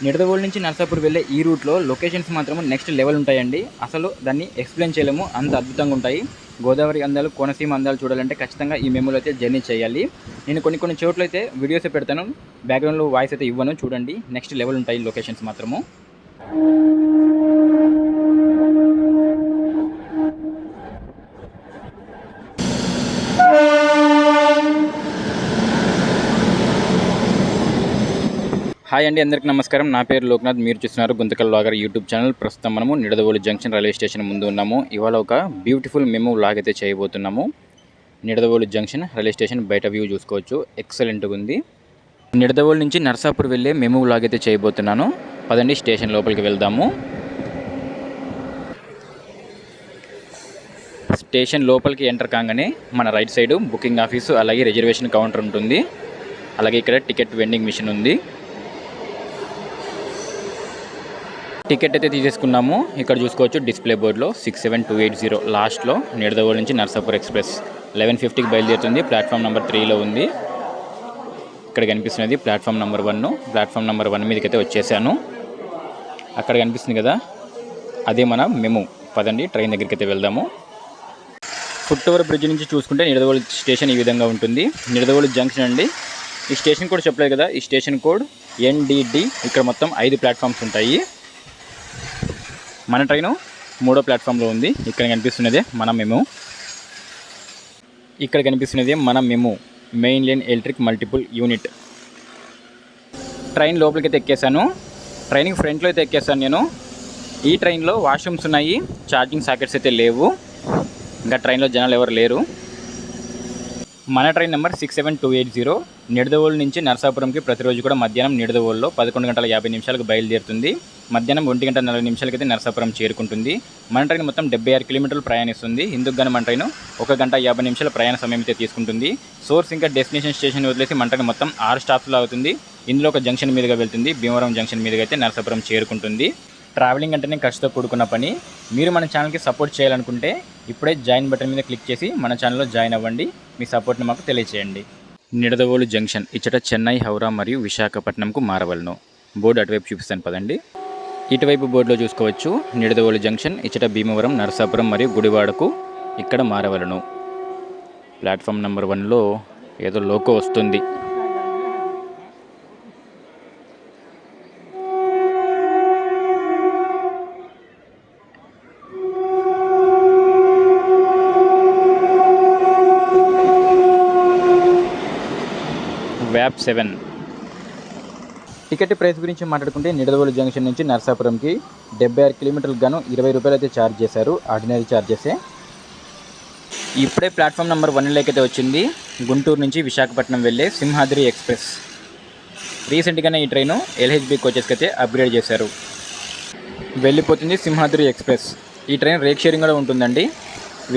నిడదవోలు నుంచి నర్సాపూర్ వెళ్ళే ఈ రూట్లో లొకేషన్స్ మాత్రం నెక్స్ట్ లెవెల్ ఉంటాయండి. అసలు దాన్ని ఎక్స్ప్లెయిన్ చేయలేము, అంత అద్భుతంగా ఉంటాయి. గోదావరి అందాలు, కోనసీమ అందాలు చూడాలంటే ఖచ్చితంగా ఈ మెమోలో అయితే జర్నీ చేయాలి. నేను కొన్ని చోట్ల అయితే వీడియోస్ పెడతాను, బ్యాక్గ్రౌండ్లో వాయిస్ అయితే ఇవ్వను. చూడండి, నెక్స్ట్ లెవెల్ ఉంటాయి లొకేషన్స్ మాత్రము. హాయ్ అండి, అందరికీ నమస్కారం. నా పేరు లోక్నాథ్. మీరు చూస్తున్నారు గుంతకల్ వ్లాగర్ యూట్యూబ్ ఛానల్. ప్రస్తుతం మనము నిడదవోలు జంక్షన్ రైల్వే స్టేషన్ ముందు ఉన్నాము. ఇవాళ ఒక బ్యూటిఫుల్ మెమో వ్లాగ్ అయితే చేయబోతున్నాము. నిడదవోలు జంక్షన్ రైల్వే స్టేషన్ బయట వ్యూ చూసుకోవచ్చు, ఎక్సలెంట్గా ఉంది. నిడదవోలు నుంచి నర్సాపూర్ వెళ్ళే మెమో వ్లాగ్ అయితే చేయబోతున్నాను. పదండి స్టేషన్ లోపలికి వెళ్దాము. స్టేషన్ లోపలికి ఎంటర్ కాగానే మన రైట్ సైడ్ బుకింగ్ ఆఫీసు, అలాగే రిజర్వేషన్ కౌంటర్ ఉంటుంది. అలాగే ఇక్కడ టికెట్ వెండింగ్ మిషన్ ఉంది. టికెట్ అయితే తీసేసుకున్నాము. ఇక్కడ చూసుకోవచ్చు డిస్ప్లే బోర్డులో 67280 లాస్ట్లో నిడదవోలు నుంచి నర్సాపూర్ ఎక్స్ప్రెస్ 11:50కి బయలుదేరుతుంది. ప్లాట్ఫామ్ నెంబర్ 3లో ఉంది. ఇక్కడ కనిపిస్తున్నది ప్లాట్ఫామ్ నెంబర్ 1. ప్లాట్ఫామ్ నెంబర్ 1 మీదకి అయితే వచ్చేసాను. అక్కడ కనిపిస్తుంది కదా, అదే మన మెమో. పదండి ట్రైన్ దగ్గరికి అయితే వెళ్దాము. ఫుట్ ఓవర్ బ్రిడ్జ్ నుంచి చూసుకుంటే నిడదవోలు స్టేషన్ ఈ విధంగా ఉంటుంది. నిడదవోలు జంక్షన్ అండి. ఈ స్టేషన్ కోడ్ చెప్పలేదు కదా, ఈ స్టేషన్ కోడ్ NDD. ఇక్కడ మొత్తం 5 ప్లాట్ఫామ్స్ ఉంటాయి. మన ట్రైను 3వ ప్లాట్ఫామ్లో ఉంది. ఇక్కడ కనిపిస్తున్నదే మన మెమో. ఇక్కడ కనిపిస్తున్నదే మన memo, main line electric multiple unit. Train లోపలికి అయితే ఎక్కేసాను. ట్రైన్కి ఫ్రంట్లో అయితే ఎక్కేసాను నేను. ఈ ట్రైన్లో వాష్రూమ్స్ ఉన్నాయి, ఛార్జింగ్ సాకెట్స్ అయితే లేవు. ఇంకా ట్రైన్లో జనాలు ఎవరు లేరు. మన ట్రైన్ నెంబర్ 67280 నిడదవోలు నుంచి నర్సాపురంకి ప్రతిరోజు కూడా మధ్యాహ్నం నిడదవోలులో 11:50 బయలుదేరుతుంది. మధ్యాహ్నం 1:40 అయితే నర్సాపురం చేరుకుంటుంది. మన ట్రైన్ మొత్తం 76 కిలోమీటర్లు ప్రయాణిస్తుంది. ఇందుకు గాను మన ట్రైన్ 1:50 ప్రయాణ సమయం అయితే తీసుకుంటుంది. సోర్స్ ఇంకా డెస్టినేషన్ స్టేషన్ వదిలేసి మన ట్రైన్ మొత్తం 6 స్టాప్స్లో అవుతుంది. ఇందులో ఒక జంక్షన్ మీదుగా వెళ్తుంది. భీమవరం జంక్షన్ మీదుగా అయితే నర్సాపురం చేరుకుంటుంది. ట్రావెలింగ్ అంటేనే ఖర్చుతో కూడుకున్న పని. మీరు మన ఛానల్కి సపోర్ట్ చేయాలనుకుంటే ఇప్పుడే జాయిన్ బటన్ మీద క్లిక్ చేసి మన ఛానల్లో జాయిన్ అవ్వండి. మీ సపోర్ట్ని మాకు తెలియచేయండి. నిడదవోలు జంక్షన్ ఇచ్చట చెన్నై, హౌరా మరియు విశాఖపట్నంకు మారవలను. బోర్డు అటువైపు చూపిస్తాను పదండి. ఇటువైపు బోర్డులో చూసుకోవచ్చు నిడదవోలు జంక్షన్ ఇచ్చట భీమవరం, నరసాపురం మరియు గుడివాడకు ఇక్కడ మారవలను. ప్లాట్ఫామ్ నెంబర్ 1లో ఏదో లోకో వస్తుంది. వ్యాప్ 7. టికెట్ ప్రైస్ గురించి మాట్లాడుకుంటే నిడదవోలు జంక్షన్ నుంచి నర్సాపురంకి 76 కిలోమీటర్లకు గాను 20 రూపాయలు అయితే ఛార్జ్ చేశారు, ఆర్డినరీ ఛార్జెసే. ఇప్పుడే ప్లాట్ఫామ్ నెంబర్ 1లోకి అయితే వచ్చింది. గుంటూరు నుంచి విశాఖపట్నం వెళ్ళే సింహాద్రి ఎక్స్ప్రెస్. రీసెంట్గానే ఈ ట్రైను LHB కోచెస్కి అయితే అప్గ్రేడ్ చేశారు. వెళ్ళిపోతుంది సింహాద్రి ఎక్స్ప్రెస్. ఈ ట్రైన్ రేక్ షేరింగ్ కూడా ఉంటుందండి.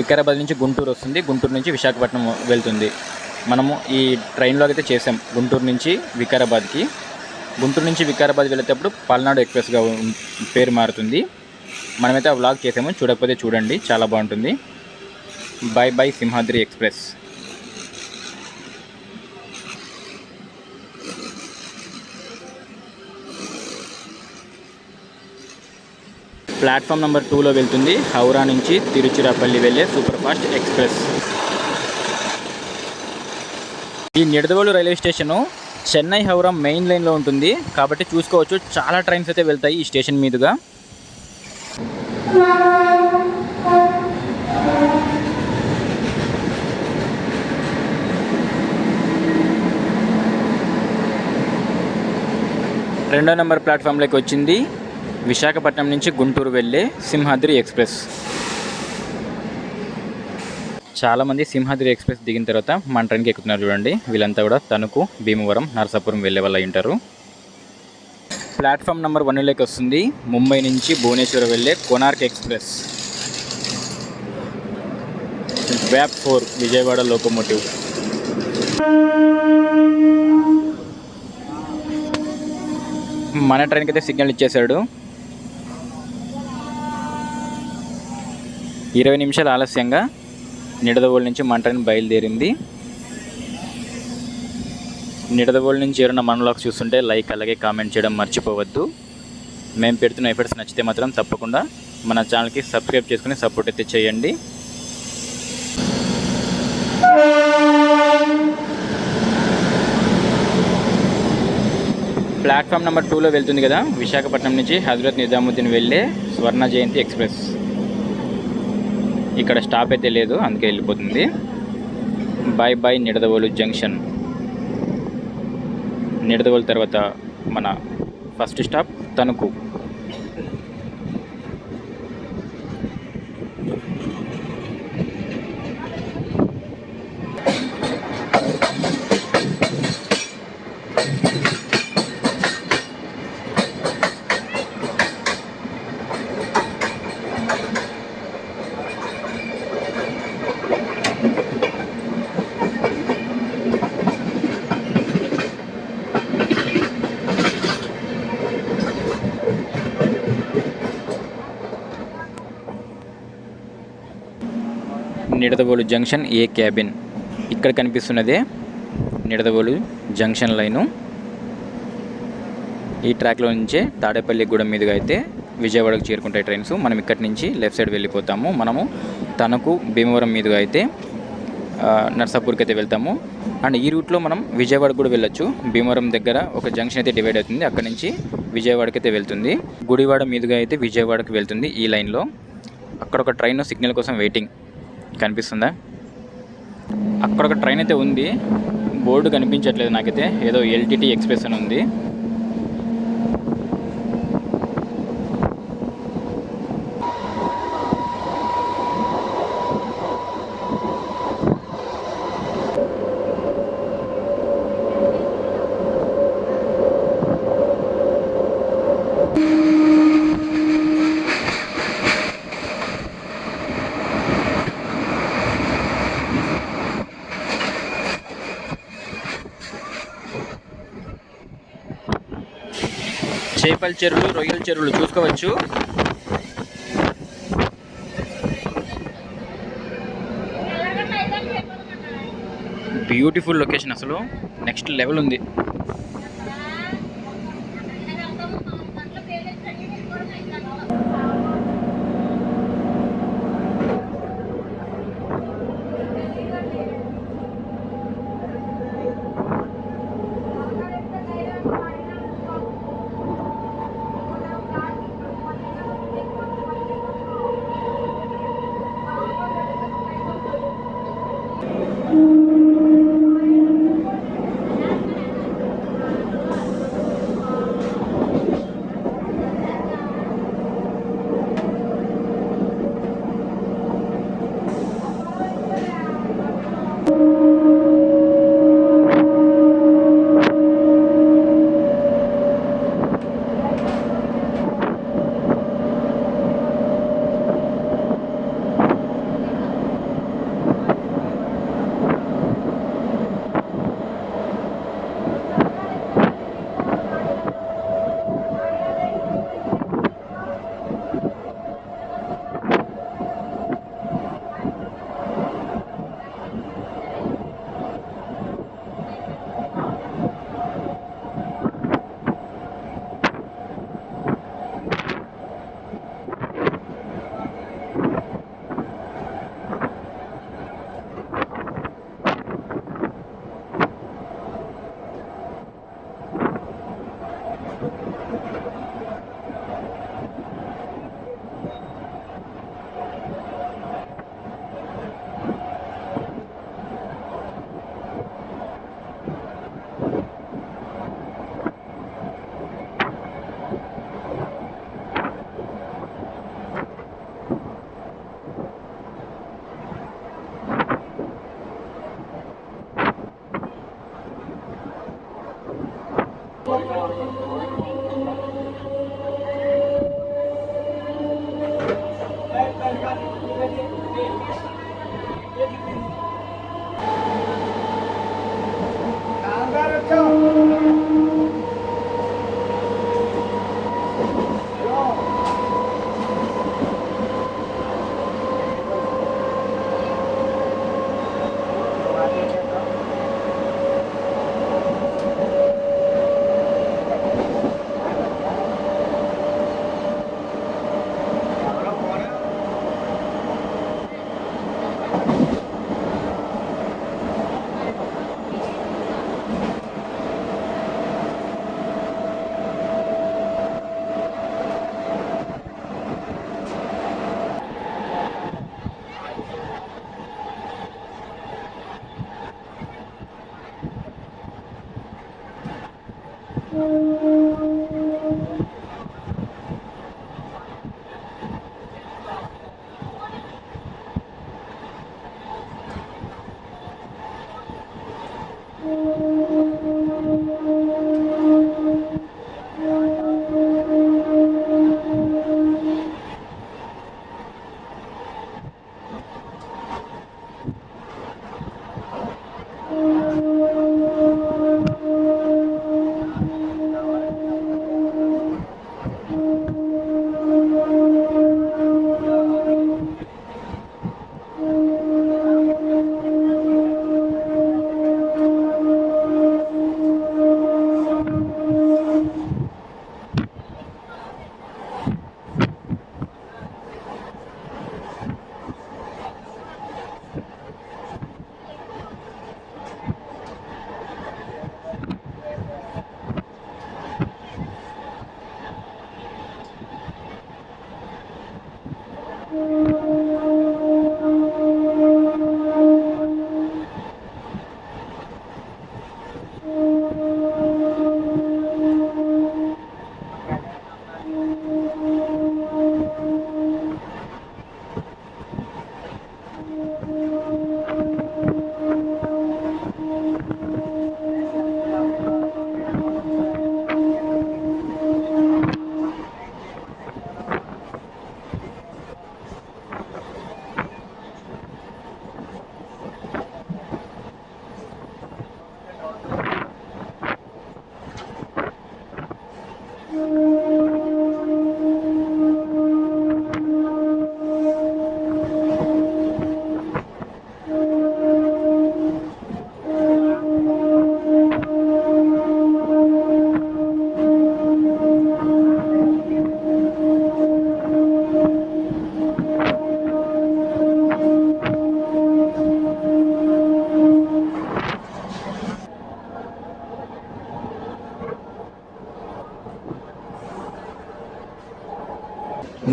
వికారాబాద్ నుంచి గుంటూరు వస్తుంది, గుంటూరు నుంచి విశాఖపట్నం వెళ్తుంది. మనము ఈ ట్రైన్లో అయితే చేసాం గుంటూరు నుంచి వికారాబాద్కి. గుంటూరు నుంచి వికారాబాద్ వెళ్ళేటప్పుడు పల్నాడు ఎక్స్ప్రెస్గా పేరు మారుతుంది. మనమైతే ఆ వ్లాగ్ చేసాము, చూడకపోతే చూడండి, చాలా బాగుంటుంది. By by Simhadri express. Platform number 2లో వెళ్తుంది హౌరా నుంచి తిరుచిరాపల్లి వెళ్ళే సూపర్ ఫాస్ట్ ఎక్స్ప్రెస్. ఈ Nidadavolu railway station Chennai, Howrah main లైన్లో ఉంటుంది కాబట్టి చూసుకోవచ్చు చాలా ట్రైన్స్ అయితే వెళ్తాయి ఈ స్టేషన్ మీదుగా. రెండో నెంబర్ ప్లాట్ఫామ్లోకి వచ్చింది విశాఖపట్నం నుంచి గుంటూరు వెళ్ళే సింహాద్రి ఎక్స్ప్రెస్. చాలామంది సింహాద్రి ఎక్స్ప్రెస్ దిగిన తర్వాత మన ట్రైన్కి ఎక్కుతున్నారు చూడండి. వీళ్ళంతా కూడా తణుకు, భీమవరం, నరసాపురం వెళ్ళే వాళ్ళు ఉంటారు. ప్లాట్ఫామ్ నెంబర్ 1లోకి వస్తుంది ముంబై నుంచి భువనేశ్వర్ వెళ్ళే కోనార్క్ ఎక్స్ప్రెస్. వ్యాప్ 4 విజయవాడ లోకోమోటివ్. మన ట్రైన్కి అయితే సిగ్నల్ ఇచ్చేశాడు. 20 నిమిషాలు ఆలస్యంగా నిడదవోలు నుంచి మన ట్రైన్ బయలుదేరింది. నిడదవోలు నుంచి ఎవరైనా మనలోకి చూస్తుంటే లైక్ అలాగే కామెంట్ చేయడం మర్చిపోవద్దు. మేము పెడుతున్న ఎఫర్ట్స్ నచ్చితే మాత్రం తప్పకుండా మన ఛానల్కి సబ్స్క్రైబ్ చేసుకుని సపోర్ట్ అయితే చేయండి. ప్లాట్ఫామ్ నెంబర్ 2లో వెళ్తుంది కదా, విశాఖపట్నం నుంచి హజరత్ నిజాముద్దీన్ వెళ్ళే స్వర్ణ జయంతి ఎక్స్ప్రెస్. ఇక్కడ స్టాప్ అయితే లేదు, అందుకే వెళ్ళిపోతుంది. Bye bye Nidadavolu junction. Nidadavolu తర్వాత మన first stop Tanuku. Nidadavolu junction A cabin. ఇక్కడ కనిపిస్తున్నదే నిడదవోలు జంక్షన్ లైను. ఈ ట్రాక్లో నుంచే తాడేపల్లిగూడెం మీదుగా అయితే విజయవాడకు చేరుకుంటాయి ట్రైన్స్. మనం ఇక్కడి నుంచి లెఫ్ట్ సైడ్ వెళ్ళిపోతాము. మనము తణుకు భీమవరం మీదుగా అయితే నర్సాపూర్కి అయితే వెళ్తాము. అండ్ ఈ రూట్లో మనం విజయవాడకు కూడా వెళ్ళొచ్చు. భీమవరం దగ్గర ఒక జంక్షన్ అయితే డివైడ్ అవుతుంది, అక్కడ నుంచి విజయవాడకి అయితే వెళ్తుంది. గుడివాడ మీదుగా అయితే విజయవాడకి వెళ్తుంది ఈ లైన్లో. అక్కడ ఒక ట్రైన్ సిగ్నల్ కోసం వెయిటింగ్ కనిపిస్తుందా? అక్కడ ఒక ట్రైన్ అయితే ఉంది, బోర్డు కనిపించట్లేదు నాకైతే. ఏదో ఎల్టీటీ ఎక్స్ప్రెస్ అని ఉంది. చేపల చెరువులు, రొయ్యల చెరువులు చూసుకోవచ్చు. బ్యూటిఫుల్ లొకేషన్, అసలు నెక్స్ట్ లెవెల్ ఉంది.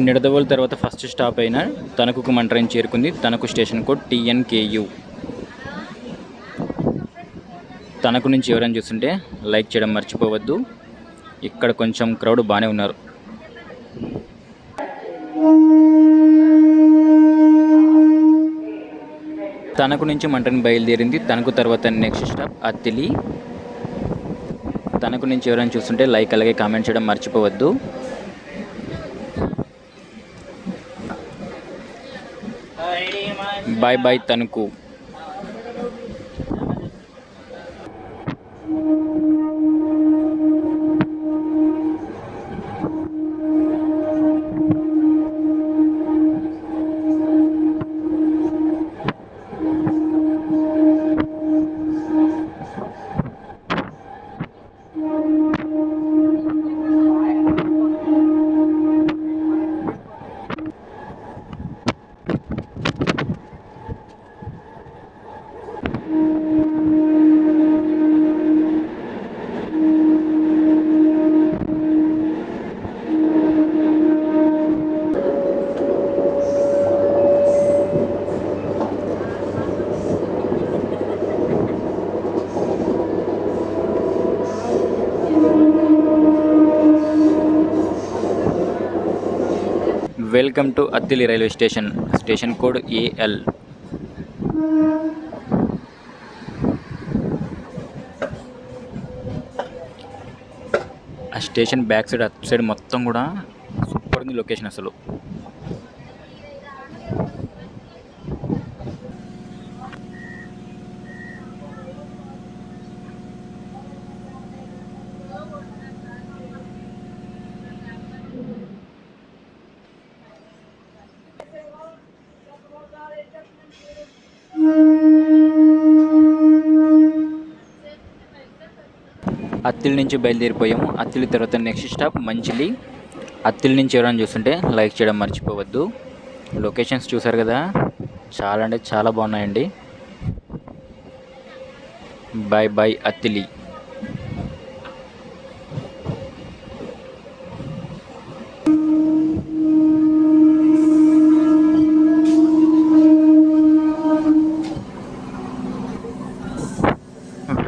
నిడదవోలు తర్వాత ఫస్ట్ స్టాప్ అయిన తణుకుకు మన ట్రైన్ చేరుకుంది. Tanuku station code TNKU. Tanuku నుంచి ఎవరైనా చూస్తుంటే లైక్ చేయడం మర్చిపోవద్దు. ఇక్కడ కొంచెం క్రౌడ్ బాగానే ఉన్నారు. తణుకు నుంచి మన ట్రైన్ బయలుదేరింది. తణుకు తర్వాత నెక్స్ట్ స్టాప్ అత్తిలి. తణుకు నుంచి ఎవరైనా చూస్తుంటే లైక్ అలాగే కామెంట్ చేయడం మర్చిపోవద్దు. Bye bye Tanuku. Welcome to Attili railway station. Station code AL. ఆ స్టేషన్ బ్యాక్ సైడ్ అటు సైడ్ మొత్తం కూడా సూపర్ ఉంది లొకేషన్ అసలు. అత్తిలి నుంచి బయలుదేరిపోయాము. అత్తిలి తర్వాత నెక్స్ట్ స్టాప్ మంచిలి. అత్తిలి నుంచి ఎవరైనా చూస్తుంటే లైక్ చేయడం మర్చిపోవద్దు. లొకేషన్స్ చూసారు కదా, చాలా అంటే చాలా బాగున్నాయండి. Bye bye Attili.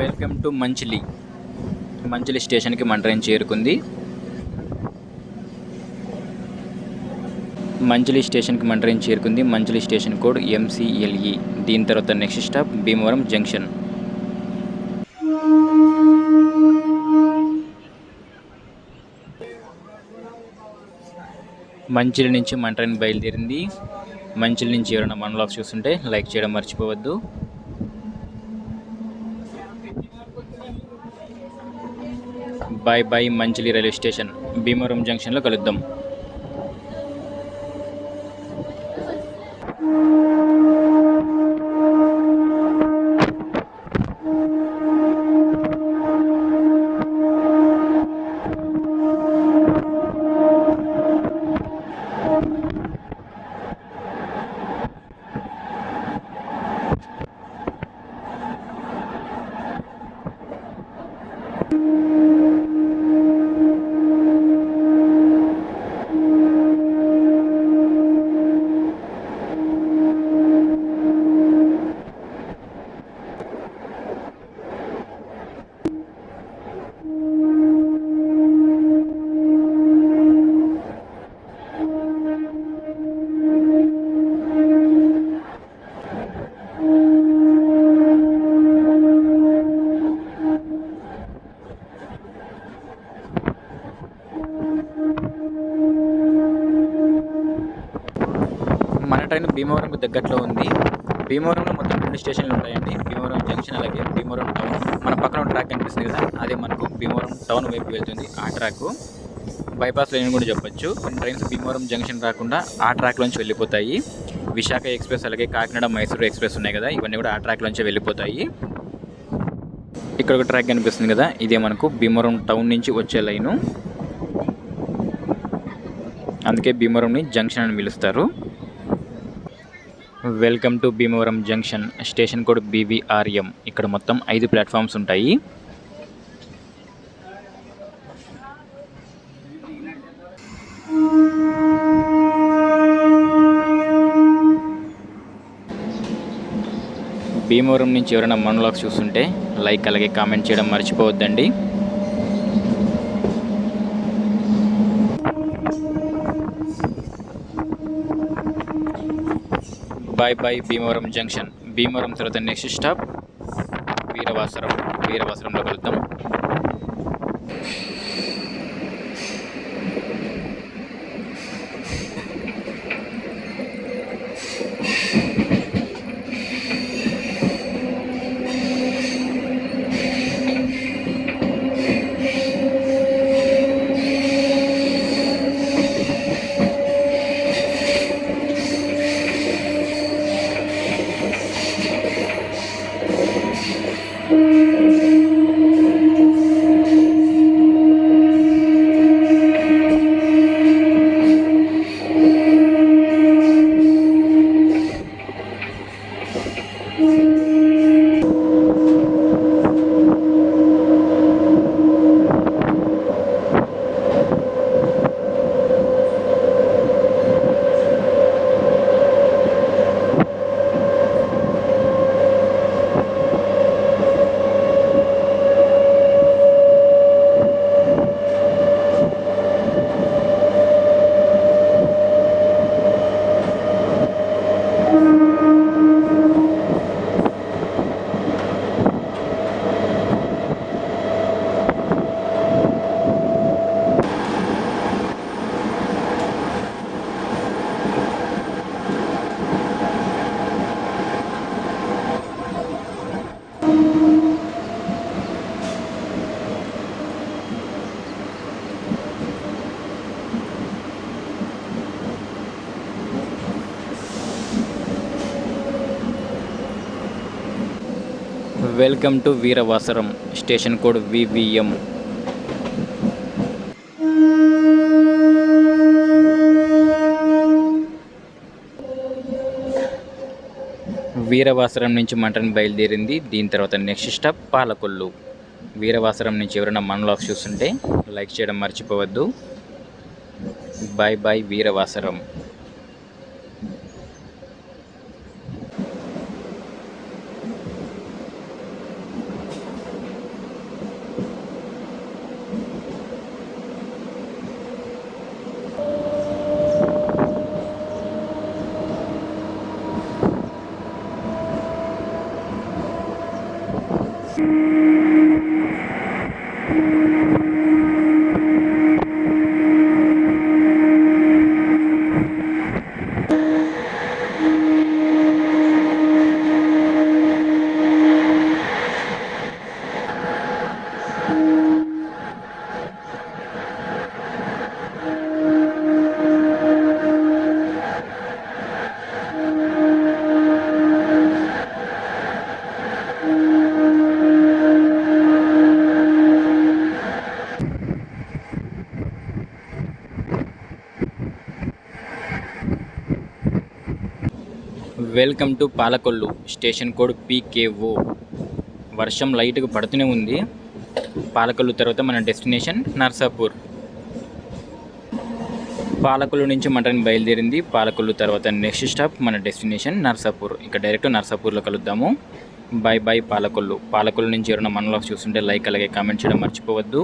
Welcome to Manchili. Manchili స్టేషన్కి మన ట్రైన్ చేరుకుంది. Manchili station code MCLE. దీని తర్వాత next stop Bhimavaram junction. Manchili నుంచి మన ట్రైన్ బయలుదేరింది. మంచిలి నుంచి ఎవరైనా మన వ్లాగ్స్ చూస్తుంటే లైక్ చేయడం మర్చిపోవద్దు. Bye bye Manchili railway station. Bhimavaram జంక్షన్లో కలుద్దాం. మన ట్రైన్ భీమవరంకు దగ్గరలో ఉంది. భీమవరంలో మొత్తం 2 స్టేషన్లు ఉంటాయండి. భీమవరం జంక్షన్ అలాగే భీమవరం టౌన్. మన పక్కన ట్రాక్ కనిపిస్తుంది కదా, అదే మనకు భీమవరం టౌన్ వైపు వెళ్తుంది ఆ ట్రాక్. బైపాస్ లైన్ కూడా చెప్పొచ్చు. కొన్ని ట్రైన్స్ భీమవరం జంక్షన్ రాకుండా ఆ ట్రాక్లోంచి వెళ్ళిపోతాయి. విశాఖ ఎక్స్ప్రెస్ అలాగే కాకినాడ మైసూరు ఎక్స్ప్రెస్ ఉన్నాయి కదా, ఇవన్నీ కూడా ఆ ట్రాక్లోంచి వెళ్ళిపోతాయి. ఇక్కడ ఒక ట్రాక్ కనిపిస్తుంది కదా, ఇదే మనకు భీమవరం టౌన్ నుంచి వచ్చే లైను. అందుకే భీమవరంని జంక్షన్ అని పిలుస్తారు. Welcome to Bhimavaram junction. Station code BVRM. ఇక్కడ మొత్తం 5 ప్లాట్ఫామ్స్ ఉంటాయి. భీమవరం నుంచి ఎవరైనా మోనోలాగ్స్ చూస్తుంటే లైక్ అలాగే కామెంట్ చేయడం మర్చిపోవద్దండి. Bye bye Bhimavaram junction. Bhimavaram తర్వాత నెక్స్ట్ స్టాప్ వీరవాసరం. వీరవాసరంలో కలుద్దాం. Welcome to Veeravasaram. Station code VVM. Veeravasaram నుంచి మన ట్రైన్ బయలుదేరింది. దీని తర్వాత నెక్స్ట్ స్టాప్ పాలకొల్లు. వీరవాసరం నుంచి ఎవరైనా మోనోలాగ్స్ చూస్తుంటే లైక్ చేయడం మర్చిపోవద్దు. Bye bye Veeravasaram. Welcome to Palakollu. Station code PKO. వర్షం లైట్గా పడుతూనే ఉంది. పాలకొల్లు తర్వాత మన డెస్టినేషన్ నర్సాపూర్. పాలకొల్లు నుంచి మన ట్రైన్ బయలుదేరింది. పాలకొల్లు తర్వాత నెక్స్ట్ స్టాప్ మన డెస్టినేషన్ నర్సాపూర్. ఇక డైరెక్ట్ నర్సాపూర్లో కలుద్దాము. Bye bye Palakollu. పాలకొల్లు నుంచి ఎవరైనా మోనోలాగ్స్ చూస్తుంటే లైక్ అలాగే కామెంట్ చేయడం మర్చిపోవద్దు.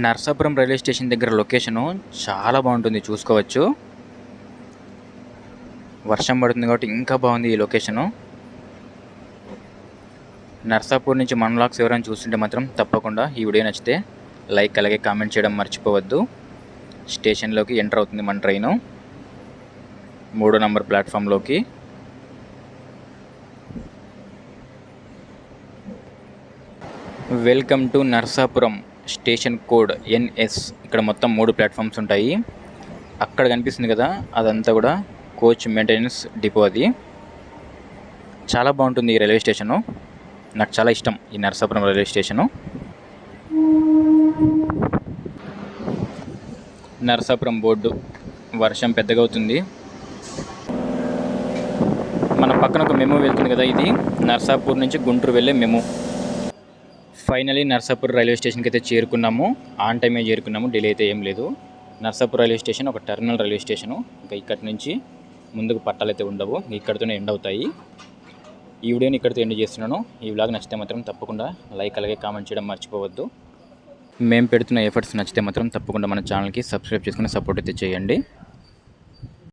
నర్సాపురం రైల్వే స్టేషన్ దగ్గర లొకేషను చాలా బాగుంటుంది, చూసుకోవచ్చు. వర్షం పడుతుంది కాబట్టి ఇంకా బాగుంది ఈ లొకేషను. నర్సాపూర్ నుంచి మన వ్లాగ్స్ ఎవరైనా చూస్తుంటే మాత్రం తప్పకుండా ఈ వీడియో నచ్చితే లైక్ అలాగే కామెంట్ చేయడం మర్చిపోవద్దు. స్టేషన్లోకి ఎంటర్ అవుతుంది మన ట్రైను 3వ నంబర్ ప్లాట్ఫామ్లోకి. Welcome to Narsapuram, station code NS. ఇక్కడ మొత్తం 3 ప్లాట్ఫామ్స్ ఉంటాయి. అక్కడ కనిపిస్తుంది కదా, అదంతా కూడా కోచ్ మెయింటెనెన్స్ డిపో. అది చాలా బాగుంటుంది ఈ రైల్వే స్టేషను. నాకు చాలా ఇష్టం ఈ Narsapuram railway station. Narsapuram board, వర్షం పెద్దగా అవుతుంది. మన పక్కన ఒక మెమో వెళ్తుంది కదా, ఇది నర్సాపూర్ నుంచి గుంటూరు వెళ్ళే మెమో. ఫైనలీ నర్సాపూర్ రైల్వే స్టేషన్కి అయితే చేరుకున్నాము. ఆన్ టైమే చేరుకున్నాము, డిలే అయితే ఏం లేదు. నర్సాపూర్ రైల్వే స్టేషన్ ఒక టెర్మినల్ రైల్వే స్టేషను. ఇంకా ఇక్కడి నుంచి ముందుకు పట్టాలు అయితే ఉండవు, ఇక్కడితోనే ఎండ్ అవుతాయి. ఈ వీడియోని ఇక్కడితో ఎండ్ చేస్తున్నాను. ఈ వ్లాగ్ నచ్చితే మాత్రం తప్పకుండా లైక్ అలాగే కామెంట్ చేయడం మర్చిపోవద్దు. మేము పెడుతున్న ఎఫర్ట్స్ నచ్చితే మాత్రం తప్పకుండా మన ఛానల్కి సబ్స్క్రైబ్ చేసుకుని సపోర్ట్ అయితే చేయండి.